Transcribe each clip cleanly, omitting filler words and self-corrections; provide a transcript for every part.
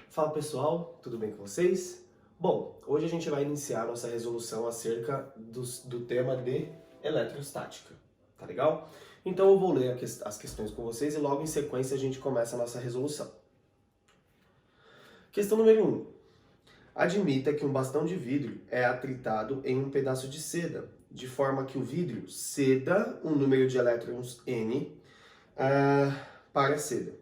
Fala pessoal, tudo bem com vocês? Bom, hoje a gente vai iniciar nossa resolução acerca do tema de eletrostática, tá legal? Então eu vou ler as questões com vocês e logo em sequência a gente começa a nossa resolução. Questão número 1. Admita que um bastão de vidro é atritado em um pedaço de seda, de forma que o vidro ceda um número de elétrons N para a seda.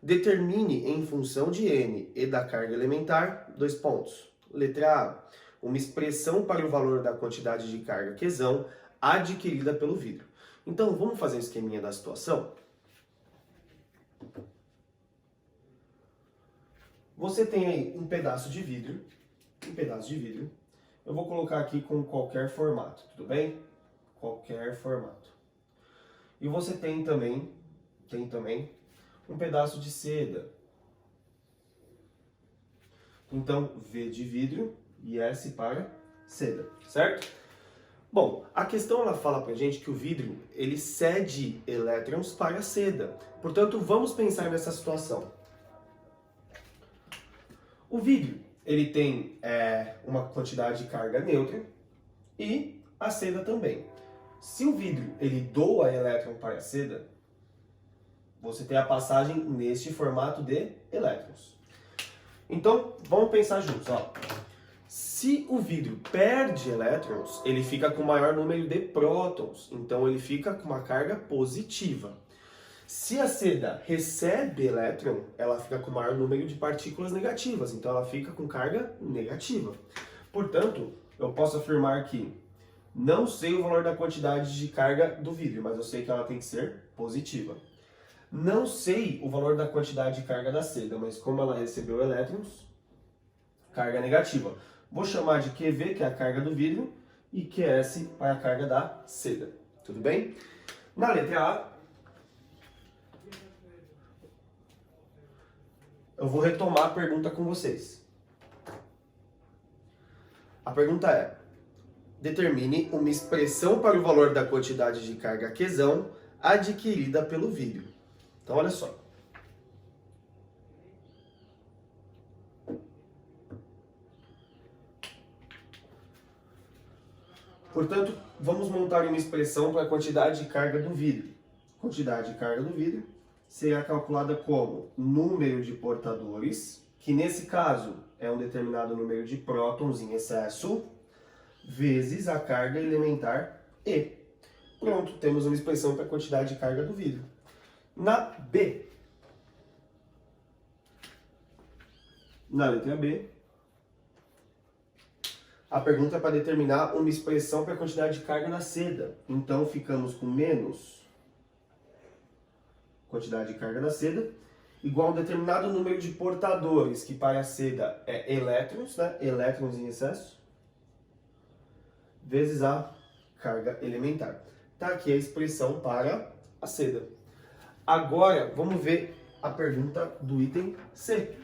Determine em função de N e da carga elementar, 2 pontos. Letra A, uma expressão para o valor da quantidade de carga Qzão adquirida pelo vidro. Então, vamos fazer um esqueminha da situação? Você tem aí um pedaço de vidro, Eu vou colocar aqui com qualquer formato, tudo bem? Qualquer formato. E você tem também um pedaço de seda. Então, V de vidro e S para seda, certo? Bom, a questão ela fala pra gente que o vidro, ele cede elétrons para a seda. Portanto, vamos pensar nessa situação. O vidro, ele tem uma quantidade de carga neutra e a seda também. Se o vidro, ele doa elétron para a seda, você tem a passagem neste formato de elétrons. Então, vamos pensar juntos. Ó. Se o vidro perde elétrons, ele fica com maior número de prótons. Então, ele fica com uma carga positiva. Se a seda recebe elétron, ela fica com maior número de partículas negativas. Então, ela fica com carga negativa. Portanto, eu posso afirmar que não sei o valor da quantidade de carga do vidro, mas eu sei que ela tem que ser positiva. Não sei o valor da quantidade de carga da seda, mas como ela recebeu elétrons, carga negativa. Vou chamar de QV, que é a carga do vidro, e QS para a carga da seda. Tudo bem? Na letra A, eu vou retomar a pergunta com vocês. A pergunta é: determine uma expressão para o valor da quantidade de carga Qzão adquirida pelo vidro. Então, olha só. Portanto, vamos montar uma expressão para a quantidade de carga do vidro. Quantidade de carga do vidro será calculada como número de portadores, que nesse caso é um determinado número de prótons em excesso, vezes a carga elementar E. Pronto, temos uma expressão para a quantidade de carga do vidro. Na B, na letra B, a pergunta é para determinar uma expressão para a quantidade de carga na seda. Então, ficamos com menos quantidade de carga na seda, igual a um determinado número de portadores, que para a seda é elétrons, né? Elétrons em excesso, vezes a carga elementar. Tá aqui a expressão para a seda. Agora, vamos ver a pergunta do item C.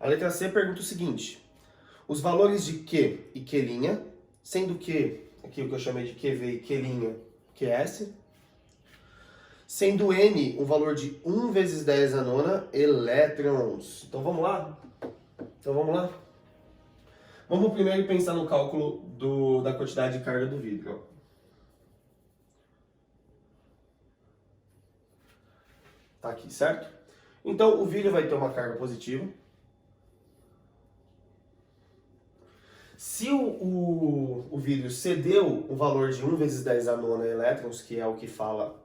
A letra C pergunta o seguinte: os valores de Q e Q', sendo Q, aqui o que eu chamei de QV e Q', QS, sendo N um valor de 1 vezes 10 a nona elétrons. Então vamos lá? Vamos primeiro pensar no cálculo da quantidade de carga do vidro. Tá aqui, certo? Então o vidro vai ter uma carga positiva. Se o vidro cedeu o valor de 1 vezes 10 a nona elétrons, que é o que fala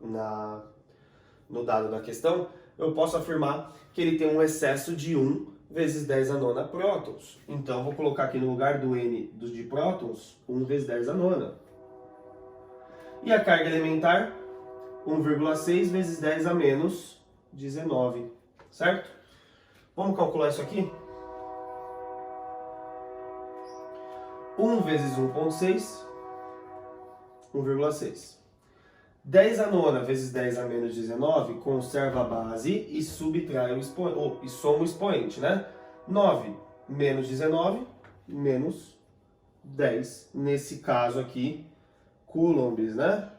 no dado da questão, eu posso afirmar que ele tem um excesso de 1 vezes 10 a nona prótons. Então, vou colocar aqui no lugar do N de prótons, 1 vezes 10 a nona. E a carga elementar, 1,6 vezes 10 a menos 19, certo? Vamos calcular isso aqui? 1 vezes 1,6, 1,6. 10 a nona vezes 10 a menos 19, conserva a base e subtrai o expoente, e soma o expoente, né? 9 menos 19, menos 10. Nesse caso aqui, coulombs, né?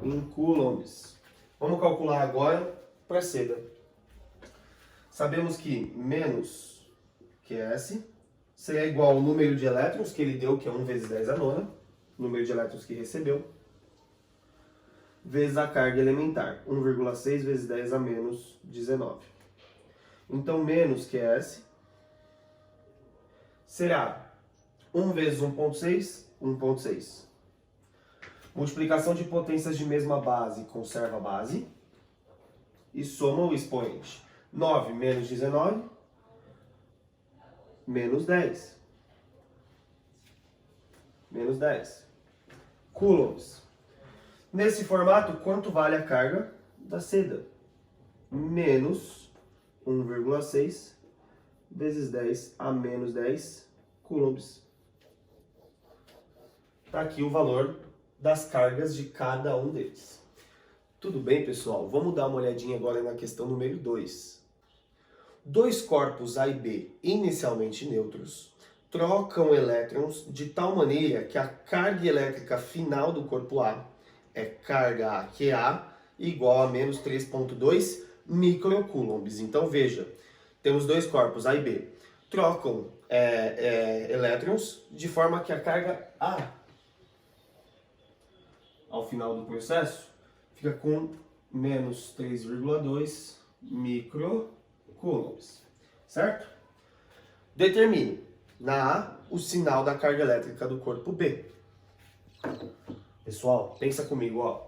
em coulombs. Vamos calcular agora para seda. Sabemos que menos QS será igual ao número de elétrons que ele deu, que é 1 vezes 10 a nona, número de elétrons que recebeu, vezes a carga elementar, 1,6 vezes 10 a menos 19. Então, menos QS será 1 vezes 1,6, 1,6. Multiplicação de potências de mesma base conserva a base e soma o expoente. 9 menos 19, menos 10. Menos 10. Coulombs. Nesse formato, quanto vale a carga da seda? Menos 1,6 vezes 10 a menos 10 coulombs. Está aqui o valor das cargas de cada um deles. Tudo bem, pessoal? Vamos dar uma olhadinha agora na questão número 2. Dois corpos A e B, inicialmente neutros, trocam elétrons de tal maneira que a carga elétrica final do corpo A é carga A QA igual a menos 3,2 microcoulombs. Então veja, temos dois corpos A e B, trocam elétrons de forma que a carga A, ao final do processo, fica com menos 3,2 microcoulombs, certo? Determine, na A, o sinal da carga elétrica do corpo B. Pessoal, pensa comigo, ó.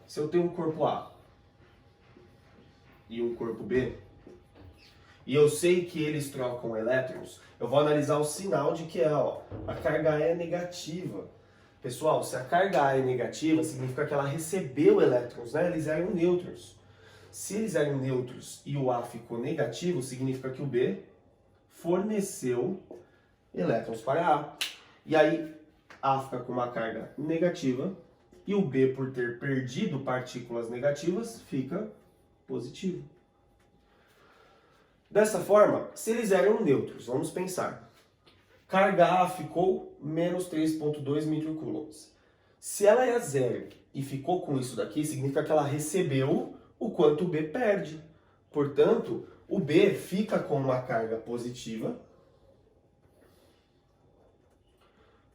Se eu tenho um corpo A e um corpo B, e eu sei que eles trocam elétrons, eu vou analisar o sinal de que a carga A é negativa. Pessoal, se a carga A é negativa, significa que ela recebeu elétrons, né? Eles eram nêutrons. Se eles eram neutros e o A ficou negativo, significa que o B forneceu elétrons para A. E aí, A fica com uma carga negativa e o B, por ter perdido partículas negativas, fica positivo. Dessa forma, se eles eram neutros, vamos pensar. Carga A ficou menos 3,2 microcoulombs. Se ela é zero e ficou com isso daqui, significa que ela recebeu o quanto o B perde. Portanto, o B fica com uma carga positiva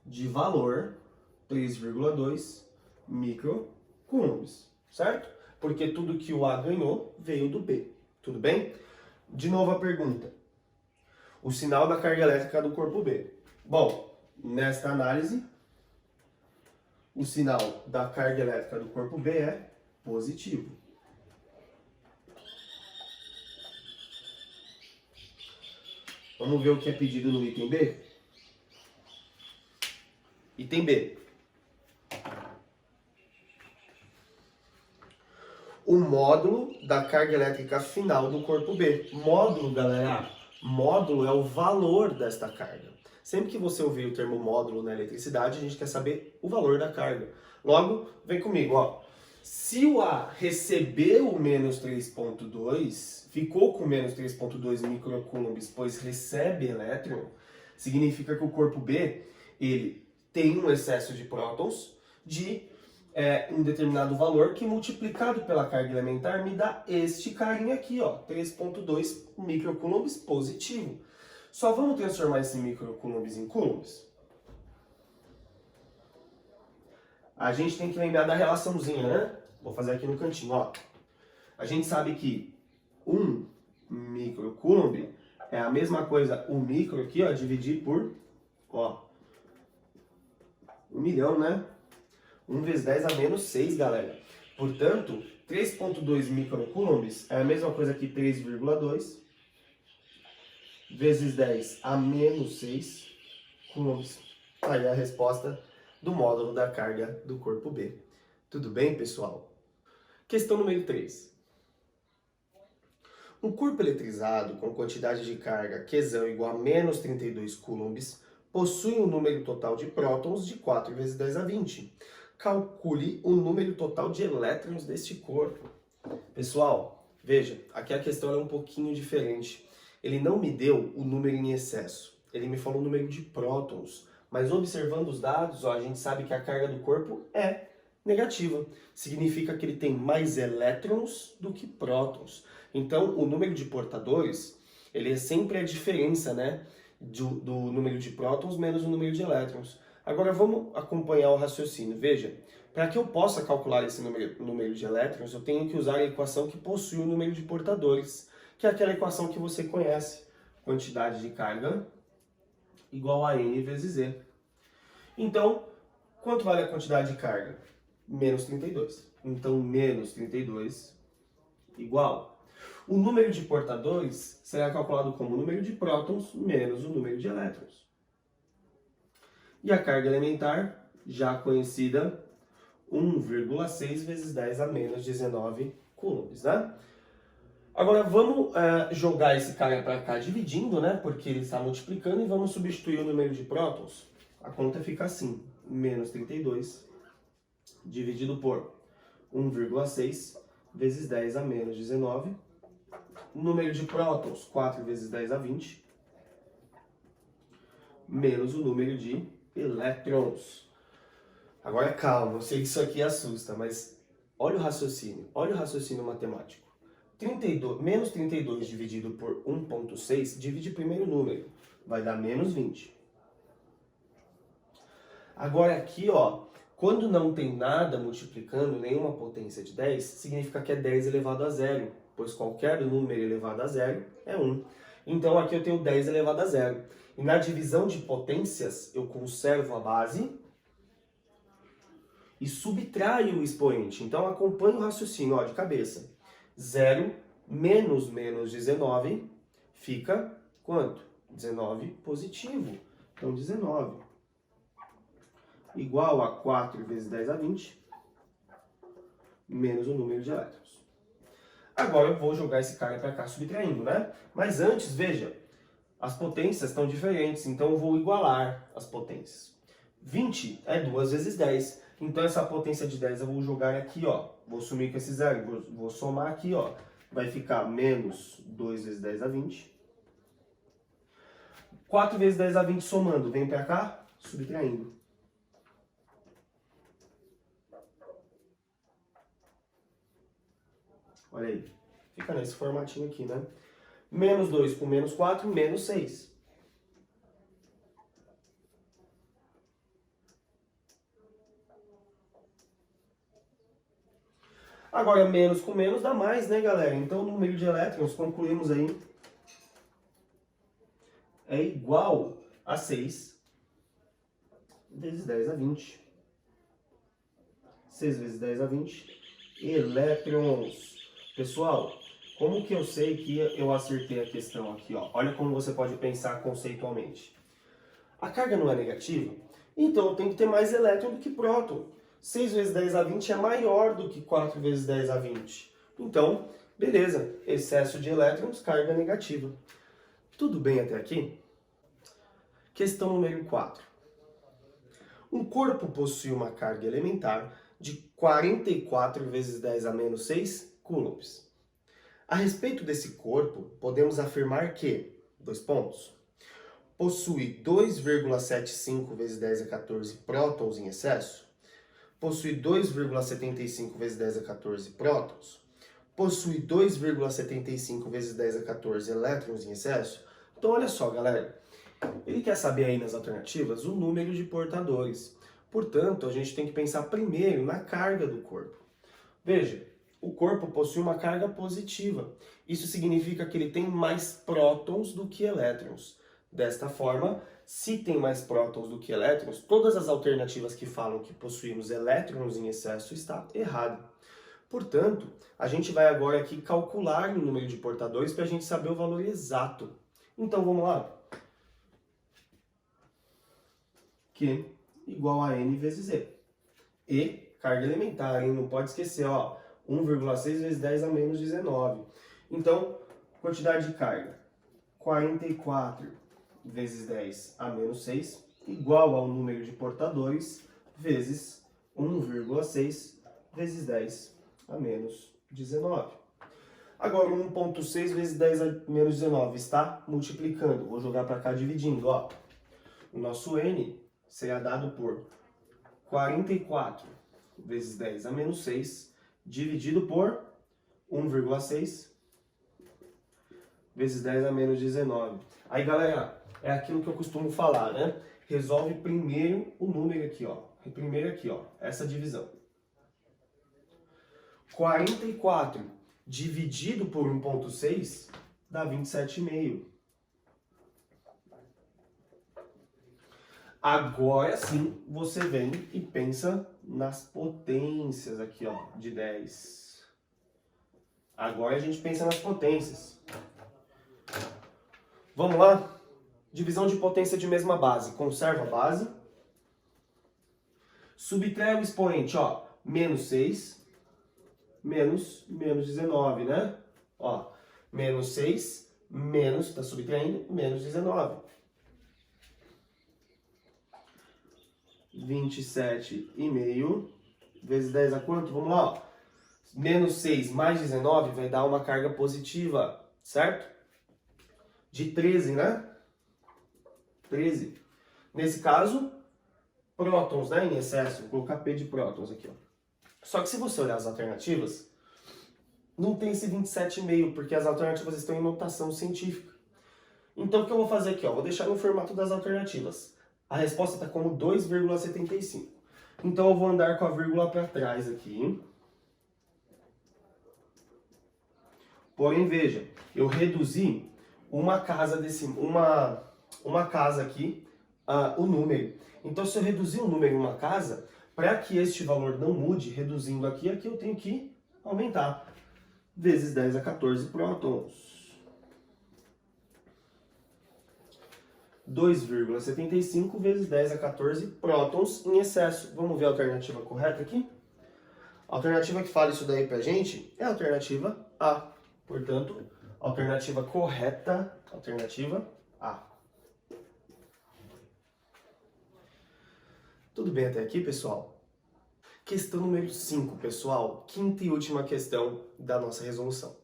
de valor 3,2 microcoulombs, certo? Porque tudo que o A ganhou veio do B. Tudo bem? De novo a pergunta. O sinal da carga elétrica do corpo B. Bom, nesta análise, o sinal da carga elétrica do corpo B é positivo. Vamos ver o que é pedido no item B? Item B. O módulo da carga elétrica final do corpo B. Módulo, galera, módulo é o valor desta carga. Sempre que você ouvir o termo módulo na eletricidade, a gente quer saber o valor da carga. Logo, vem comigo, ó. Se o A recebeu menos 3,2, ficou com menos 3,2 microcoulombs, pois recebe elétron, significa que o corpo B, ele tem um excesso de prótons de um determinado valor que multiplicado pela carga elementar me dá este carinha aqui, ó, 3,2 microcoulombs positivo. Só vamos transformar esse microcoulombs em coulombs? A gente tem que lembrar da relaçãozinha, né? Vou fazer aqui no cantinho, ó. A gente sabe que 1 microcoulomb é a mesma coisa, o micro aqui, ó, dividir por, ó, 1 milhão, né? 1 vezes 10 a menos 6, galera. Portanto, 3,2 microcoulombs é a mesma coisa que 3,2 vezes 10 a menos 6 coulombs. Aí a resposta do módulo da carga do corpo B. Tudo bem, pessoal? Questão número 3. Um corpo eletrizado com quantidade de carga Qzão igual a menos 32 coulombs possui um número total de prótons de 4 vezes 10 a 20. Calcule o número total de elétrons deste corpo. Pessoal, veja, aqui a questão é um pouquinho diferente. Ele não me deu o número em excesso, ele me falou o número de prótons. Mas observando os dados, ó, a gente sabe que a carga do corpo é negativa. Significa que ele tem mais elétrons do que prótons. Então, o número de portadores, ele é sempre a diferença, né, do número de prótons menos o número de elétrons. Agora, vamos acompanhar o raciocínio. Veja, para que eu possa calcular esse número de elétrons, eu tenho que usar a equação que possui o número de portadores, que é aquela equação que você conhece. Quantidade de carga igual a N vezes E. Então, quanto vale a quantidade de carga? Menos 32. Então, menos 32 igual. O número de portadores será calculado como o número de prótons menos o número de elétrons. E a carga elementar, já conhecida, 1,6 vezes 10 a menos 19 coulombs, né? Agora vamos jogar esse cara para cá dividindo, né? Porque ele está multiplicando, e vamos substituir o número de prótons. A conta fica assim, menos 32 dividido por 1,6 vezes 10 a menos 19. Número de prótons, 4 vezes 10 a 20, menos o número de elétrons. Agora calma, eu sei que isso aqui assusta, mas olha o raciocínio matemático. Menos 32 dividido por 1,6, divide o primeiro número, vai dar menos 20. Agora aqui, ó, quando não tem nada multiplicando, nenhuma potência de 10, significa que é 10 elevado a zero, pois qualquer número elevado a zero é 1. Então aqui eu tenho 10 elevado a zero. E na divisão de potências, eu conservo a base e subtraio o expoente. Então acompanhe o raciocínio, ó, de cabeça. 0 menos 19 fica quanto? 19 positivo. Então 19 igual a 4 vezes 10 a 20 menos o número de elétrons. Agora eu vou jogar esse cara para cá subtraindo, né? Mas antes, veja, as potências estão diferentes, então eu vou igualar as potências. 20 é 2 vezes 10, então essa potência de 10 eu vou jogar aqui, ó. Vou sumir com esse zero, vou somar aqui, ó. Vai ficar menos 2 vezes 10 a 20. 4 vezes 10 a 20 somando, vem para cá, subtraindo. Olha aí, fica nesse formatinho aqui, né? Menos 2 com menos 4, menos 6. Agora, menos com menos dá mais, né, galera? Então, o número de elétrons, concluímos aí, é igual a 6 vezes 10 a 20. 6 vezes 10 a 20 elétrons. Pessoal, como que eu sei que eu acertei a questão aqui, ó? Olha como você pode pensar conceitualmente. A carga não é negativa, então eu tenho que ter mais elétron do que próton. 6 vezes 10 a 20 é maior do que 4 vezes 10 a 20. Então, beleza, excesso de elétrons, carga negativa. Tudo bem até aqui? Questão número 4. Um corpo possui uma carga elementar de 44 vezes 10 a menos 6 coulombs. A respeito desse corpo, podemos afirmar que, possui 2,75 vezes 10 a 14 prótons em excesso, possui 2,75 vezes 10 a 14 prótons, possui 2,75 vezes 10 a 14 elétrons em excesso. Então olha só, galera, ele quer saber aí nas alternativas o número de portadores. Portanto, a gente tem que pensar primeiro na carga do corpo. Veja, o corpo possui uma carga positiva. Isso significa que ele tem mais prótons do que elétrons. Desta forma, se tem mais prótons do que elétrons, todas as alternativas que falam que possuímos elétrons em excesso está errado. Portanto, a gente vai agora aqui calcular o número de portadores para a gente saber o valor exato. Então, vamos lá. Q igual a N vezes E. E, carga elementar, hein? Não pode esquecer, ó. 1,6 vezes 10 a menos 19. Então, quantidade de carga, 44 vezes 10 a menos 6, igual ao número de portadores, vezes 1,6 vezes 10 a menos 19. Agora, 1,6 vezes 10 a menos 19 está multiplicando. Vou jogar para cá dividindo, ó. O nosso N será dado por 44 vezes 10 a menos 6, dividido por 1,6 vezes 10 a menos 19. Aí, galera, é aquilo que eu costumo falar, né? Resolve primeiro o número aqui, ó. Primeiro aqui, ó, essa divisão. 44 dividido por 1,6 dá 27,5. Agora sim, você vem e pensa nas potências aqui, ó, de 10. Agora a gente pensa nas potências. Vamos lá? Divisão de potência de mesma base. Conserva a base. Subtrai o expoente, ó, menos 6, menos 19, né? Ó, menos 6, menos, tá subtraindo, menos 19. 27,5 vezes 10 a quanto? Vamos lá, ó. Menos 6 mais 19 vai dar uma carga positiva, certo? De 13, né? 13. Nesse caso, prótons, né, em excesso. Vou colocar P de prótons aqui, ó. Só que se você olhar as alternativas, não tem esse 27,5, porque as alternativas estão em notação científica. Então, o que eu vou fazer aqui, ó? Vou deixar no formato das alternativas. A resposta está como 2,75. Então, eu vou andar com a vírgula para trás aqui. Porém, veja, eu reduzi uma casa aqui, o número. Então, se eu reduzir o número em uma casa, para que este valor não mude, reduzindo aqui eu tenho que aumentar. Vezes 10 a 14 prótons. 2,75 vezes 10 a 14 prótons em excesso. Vamos ver a alternativa correta aqui? A alternativa que fala isso daí pra gente é a alternativa A. Portanto, alternativa correta, alternativa A. Tudo bem até aqui, pessoal? Questão número 5, pessoal. Quinta e última questão da nossa resolução.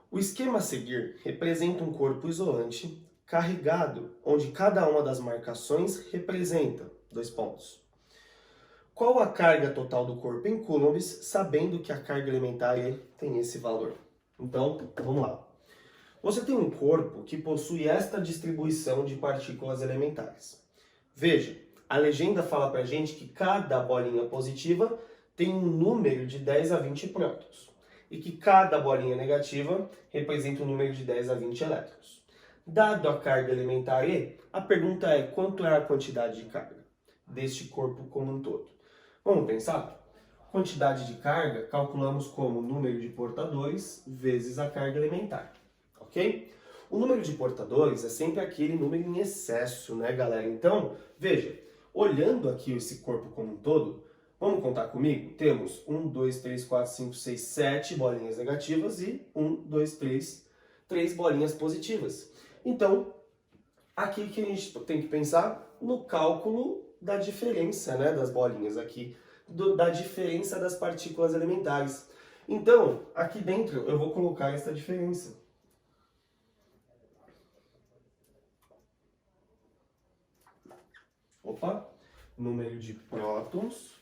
O esquema a seguir representa um corpo isolante carregado, onde cada uma das marcações representa 2 pontos. Qual a carga total do corpo em coulombs, sabendo que a carga elementar tem esse valor? Então, vamos lá. Você tem um corpo que possui esta distribuição de partículas elementares. Veja, a legenda fala pra gente que cada bolinha positiva tem um número de 10 a 20 prótons e que cada bolinha negativa representa um número de 10 a 20 elétrons. Dado a carga elementar E, a pergunta é quanto é a quantidade de carga deste corpo como um todo. Vamos pensar? Quantidade de carga calculamos como número de portadores vezes a carga elementar, ok? O número de portadores é sempre aquele número em excesso, né, galera? Então, veja, olhando aqui esse corpo como um todo, vamos contar comigo? Temos 1, 2, 3, 4, 5, 6, 7 bolinhas negativas e 1, 2, 3 bolinhas positivas. Então, aqui que a gente tem que pensar no cálculo da diferença, né, das bolinhas aqui, da diferença das partículas elementares. Então, aqui dentro eu vou colocar essa diferença. Opa! Número de prótons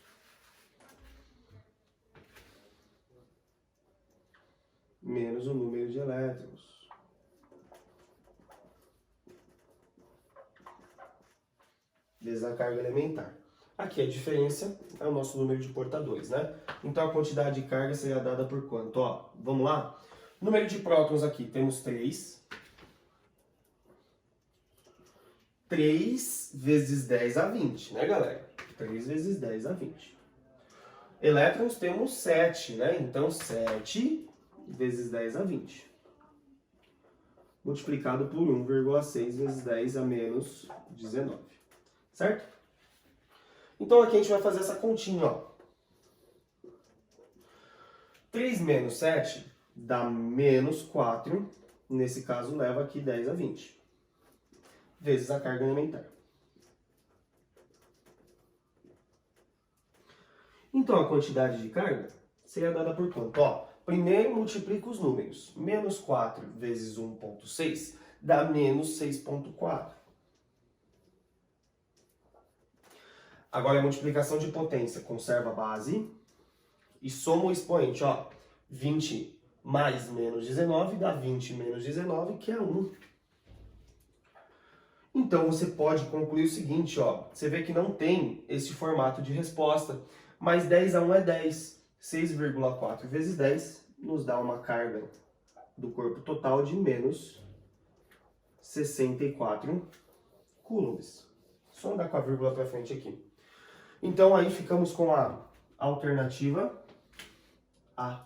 menos o número de elétrons. Vezes a carga elementar. Aqui a diferença é o nosso número de portadores, né? Então a quantidade de carga seria dada por quanto? Ó, vamos lá? Número de prótons aqui, temos 3. 3 vezes 10 a 20, né, galera? 3 vezes 10 a 20. Elétrons temos 7, né? Então 7 vezes 10 a 20. Multiplicado por 1,6 vezes 10 a menos 19. Certo? Então aqui a gente vai fazer essa continha, ó. 3 menos 7 dá menos 4. Nesse caso, leva aqui 10 a 20. Vezes a carga elementar. Então a quantidade de carga seria dada por quanto? Ó, primeiro multiplica os números. Menos 4 vezes 1,6 dá menos 6,4. Agora, a multiplicação de potência, conserva a base e soma o expoente, ó. 20 mais menos 19 dá 20 menos 19, que é 1. Então, você pode concluir o seguinte, ó. Você vê que não tem esse formato de resposta, mas 10 a 1 é 10. 6,4 vezes 10 nos dá uma carga do corpo total de menos 64 coulombs. Só andar com a vírgula para frente aqui. Então, aí ficamos com a alternativa A.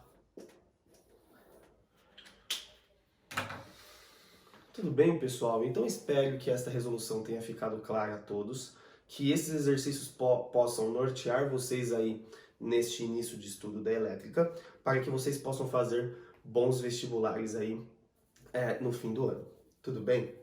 Tudo bem, pessoal? Então, espero que esta resolução tenha ficado clara a todos, que esses exercícios possam nortear vocês aí neste início de estudo da elétrica, para que vocês possam fazer bons vestibulares aí no fim do ano. Tudo bem?